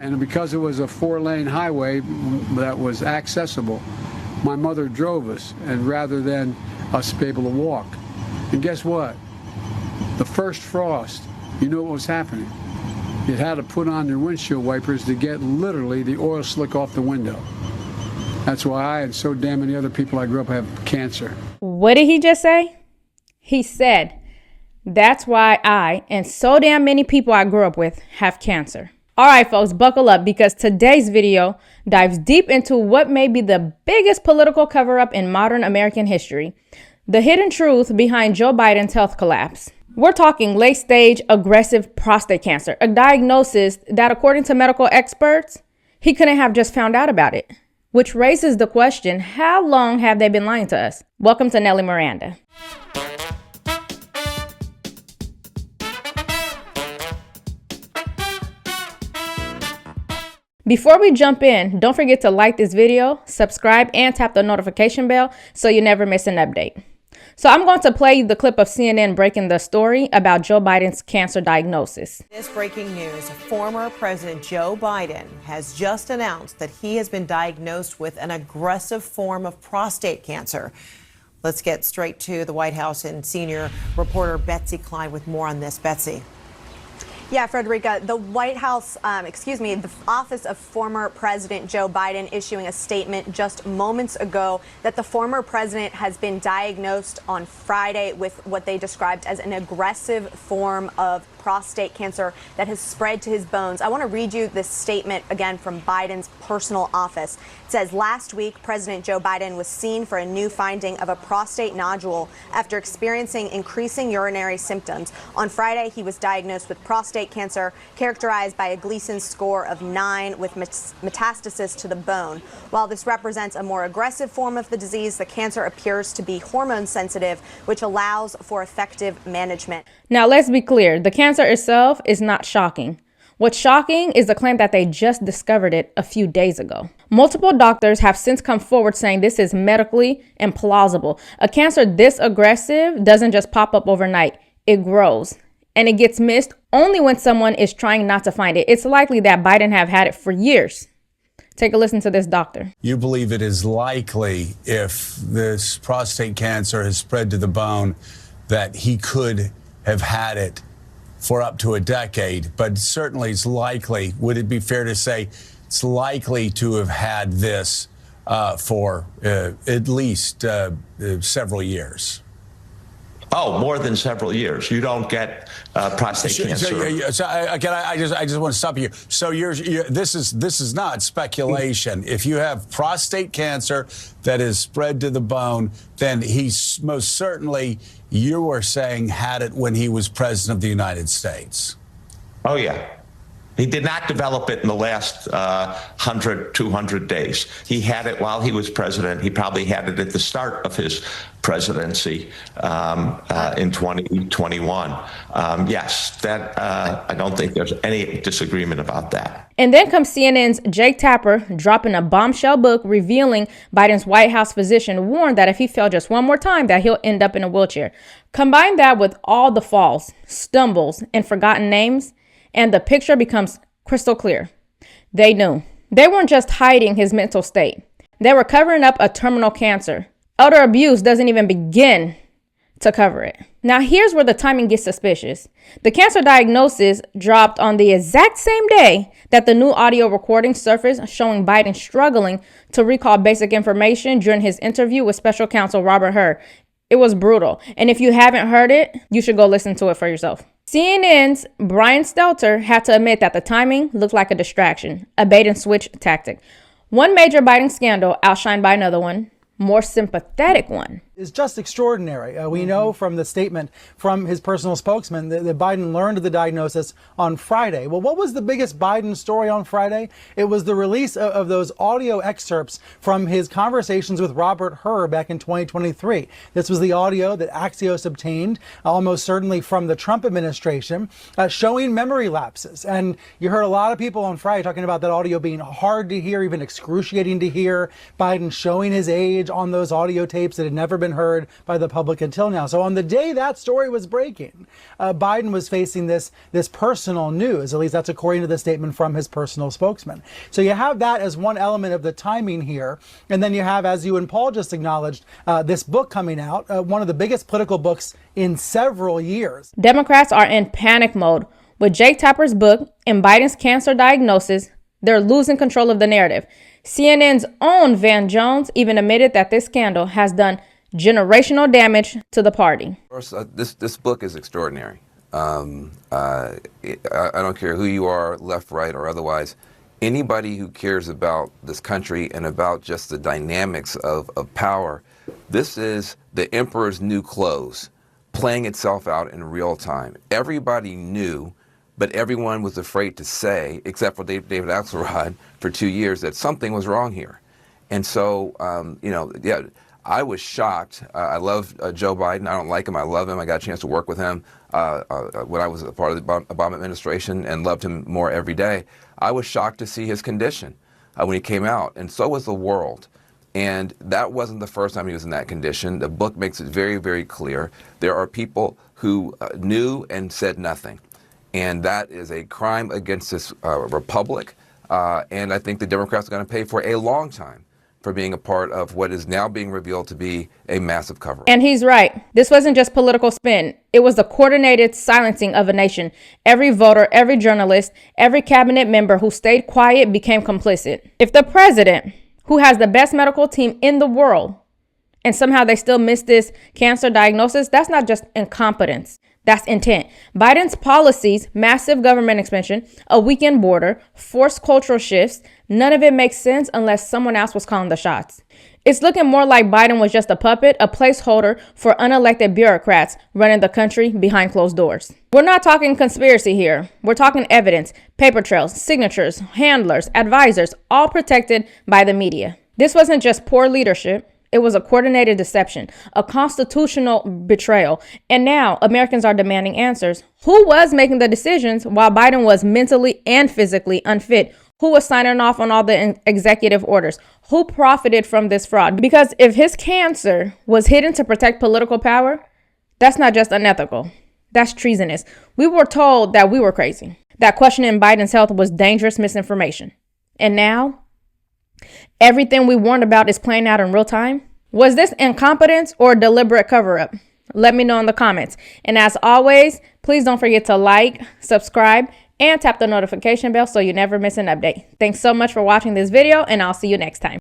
And because it was a 4-lane highway that was accessible, my mother drove us, and rather than us be able to walk. And guess what? The first frost, you know what was happening? You had to put on your windshield wipers to get literally the oil slick off the window. That's why I and so damn many other people I grew up have cancer. What did he just say? He said, that's why I and so damn many people I grew up with have cancer. All right, folks, buckle up because today's video dives deep into what may be the biggest political cover-up in modern American history, the hidden truth behind Joe Biden's health collapse. We're talking late-stage aggressive prostate cancer, a diagnosis that, according to medical experts, he couldn't have just found out about it. Which raises the question, how long have they been lying to us? Welcome to Nelly Miranda. Before we jump in, don't forget to like this video, subscribe, and tap the notification bell so you never miss an update. So I'm going to play you the clip of CNN breaking the story about Joe Biden's cancer diagnosis. This breaking news, former President Joe Biden has just announced that he has been diagnosed with an aggressive form of prostate cancer. Let's get straight to the White House and senior reporter Betsy Klein with more on this. Betsy. Yeah, Frederica, the White House, the office of former President Joe Biden issuing a statement just moments ago that the former president has been diagnosed on Friday with what they described as an aggressive form of prostate cancer that has spread to his bones. I want to read you this statement again from Biden's personal office. It says, last week, President Joe Biden was seen for a new finding of a prostate nodule after experiencing increasing urinary symptoms. On Friday, he was diagnosed with prostate cancer, characterized by a Gleason score of 9 with metastasis to the bone. While this represents a more aggressive form of the disease, the cancer appears to be hormone sensitive, which allows for effective management. Now, let's be clear. The cancer itself is not shocking. What's shocking is the claim that they just discovered it a few days ago. Multiple doctors have since come forward saying this is medically implausible. A cancer this aggressive doesn't just pop up overnight. It grows. And it gets missed only when someone is trying not to find it. It's likely that Biden have had it for years. Take a listen to this doctor. You believe it is likely, if this prostate cancer has spread to the bone, that he could have had it for up to a decade, but certainly it's likely. Would it be fair to say it's likely to have had this for at least several years? Oh, more than several years. You don't get prostate cancer. So I just want to stop you. So this is not speculation. If you have prostate cancer that is spread to the bone, then he's most certainly, you were saying, had it when he was president of the United States. Oh, yeah. He did not develop it in the last 100, 200 days. He had it while he was president. He probably had it at the start of his presidency in 2021. Yes, that I don't think there's any disagreement about that. And then comes CNN's Jake Tapper dropping a bombshell book revealing Biden's White House physician warned that if he fell just one more time, that he'll end up in a wheelchair. Combine that with all the falls, stumbles, and forgotten names, and the picture becomes crystal clear. They knew. They weren't just hiding his mental state. They were covering up a terminal cancer. Utter abuse doesn't even begin to cover it. Now, here's where the timing gets suspicious. The cancer diagnosis dropped on the exact same day that the new audio recording surfaced showing Biden struggling to recall basic information during his interview with special counsel Robert Hur. It was brutal. And if you haven't heard it, you should go listen to it for yourself. CNN's Brian Stelter had to admit that the timing looked like a distraction, a bait and switch tactic. One major Biden scandal outshined by another one, more sympathetic one. Is just extraordinary. We know from the statement from his personal spokesman that Biden learned of the diagnosis on Friday. Well, what was the biggest Biden story on Friday? It was the release of those audio excerpts from his conversations with Robert Hur back in 2023. This was the audio that Axios obtained, almost certainly from the Trump administration, showing memory lapses. And you heard a lot of people on Friday talking about that audio being hard to hear, even excruciating to hear. Biden showing his age on those audio tapes that had never been been heard by the public until now. So on the day that story was breaking, Biden was facing this personal news. At least that's according to the statement from his personal spokesman. So you have that as one element of the timing here. And then you have, as you and Paul just acknowledged, this book coming out, one of the biggest political books in several years. Democrats are in panic mode. With Jake Tapper's book and Biden's cancer diagnosis, they're losing control of the narrative. CNN's own Van Jones even admitted that this scandal has done generational damage to the party. First, this book is extraordinary. I don't care who you are, left, right, or otherwise. Anybody who cares about this country and about just the dynamics of power, this is the emperor's new clothes playing itself out in real time. Everybody knew, but everyone was afraid to say, except for David Axelrod for 2 years, that something was wrong here. And so, I was shocked. I love Joe Biden. I don't like him. I love him. I got a chance to work with him when I was a part of the Obama administration and loved him more every day. I was shocked to see his condition when he came out, and so was the world. And that wasn't the first time he was in that condition. The book makes it very, very clear. There are people who knew and said nothing. And that is a crime against this republic. And I think the Democrats are going to pay for a long time for being a part of what is now being revealed to be a massive cover-up. And he's right. This wasn't just political spin. It was the coordinated silencing of a nation. Every voter, every journalist, every cabinet member who stayed quiet became complicit. If the president, who has the best medical team in the world, and somehow they still miss this cancer diagnosis, that's not just incompetence. That's intent. Biden's policies, massive government expansion, a weakened border, forced cultural shifts, none of it makes sense unless someone else was calling the shots. It's looking more like Biden was just a puppet, a placeholder for unelected bureaucrats running the country behind closed doors. We're not talking conspiracy here. We're talking evidence, paper trails, signatures, handlers, advisors, all protected by the media. This wasn't just poor leadership. It was a coordinated deception, a constitutional betrayal. And now Americans are demanding answers. Who was making the decisions while Biden was mentally and physically unfit? Who was signing off on all the executive orders? Who profited from this fraud? Because if his cancer was hidden to protect political power, that's not just unethical. That's treasonous. We were told that we were crazy, that questioning Biden's health was dangerous misinformation. And now everything we warned about is playing out in real time. Was this incompetence or deliberate cover-up? Let me know in the comments. And as always, please don't forget to like, subscribe, and tap the notification bell so you never miss an update. Thanks so much for watching this video, and I'll see you next time.